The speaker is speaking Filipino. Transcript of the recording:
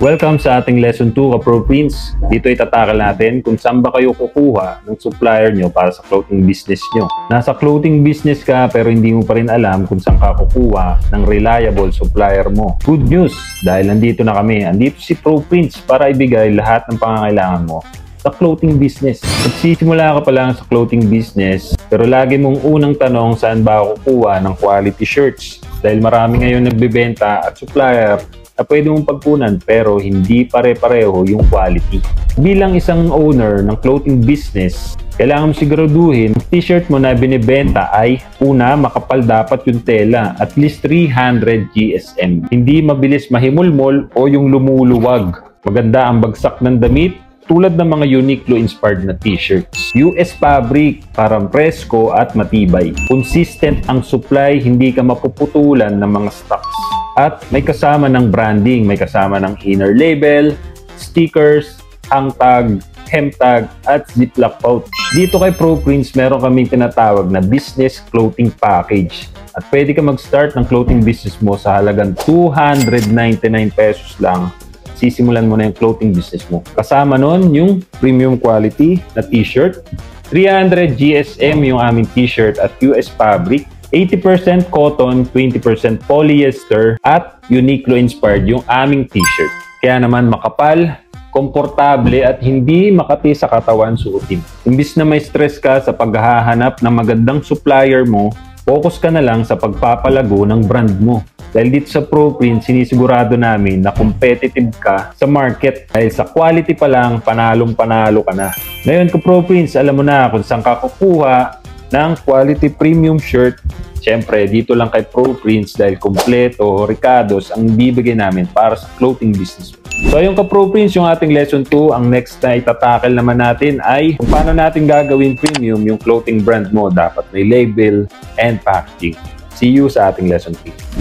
Welcome sa ating Lesson 2, Ka-Pro Prince. Dito itatakal natin kung saan ba kayo kukuha ng supplier nyo para sa clothing business nyo. Nasa clothing business ka pero hindi mo pa rin alam kung saan ka kukuha ng reliable supplier mo. Good news! Dahil nandito na kami. Andito si Pro Prince para ibigay lahat ng pangangailangan mo sa clothing business. Magsisimula ka pa lang sa clothing business pero lagi mong unang tanong saan ba kukuha ng quality shirts. Dahil marami ngayon nagbebenta at supplier na pwede mong pagkunan pero hindi pare-pareho yung quality. Bilang isang owner ng clothing business, kailangan mo siguraduhin ang t-shirt mo na binibenta ay una, makapal dapat yung tela, at least 300 GSM. Hindi mabilis mahimulmol o yung lumuluwag. Maganda ang bagsak ng damit tulad ng mga Uniqlo inspired na t-shirts. US fabric, parang presko at matibay. Consistent ang supply, hindi ka mapuputulan ng mga stocks. At may kasama ng branding, may kasama ng inner label, stickers, hang tag, hem tag, at ziplock pouch. Dito kay Pro Prince, meron kaming tinatawag na business clothing package. At pwede ka mag-start ng clothing business mo sa halagang 299 pesos lang. Sisimulan mo na yung clothing business mo. Kasama nun yung premium quality na t-shirt, 300 GSM yung aming t-shirt at US fabric, 80% cotton, 20% polyester, at Uniqlo inspired yung aming t-shirt. Kaya naman makapal, komportable at hindi makati sa katawan suotin. Imbis na may stress ka sa paghahanap ng magandang supplier mo, focus ka na lang sa pagpapalago ng brand mo. Dahil dito sa Pro Prince, sinisigurado namin na competitive ka sa market. Dahil sa quality pa lang, panalong-panalo ka na. Ngayon ka Pro Prince, alam mo na kung saan ka kukuha ng quality premium shirt. Siyempre, dito lang kay Pro Prince dahil kompleto, ricados ang bibigay namin para sa clothing business. So ayun ka Pro Prince, yung ating lesson 2. Ang next na itatakal naman natin ay kung paano natin gagawin premium yung clothing brand mo. Dapat may label and packaging. See you sa ating lesson 3.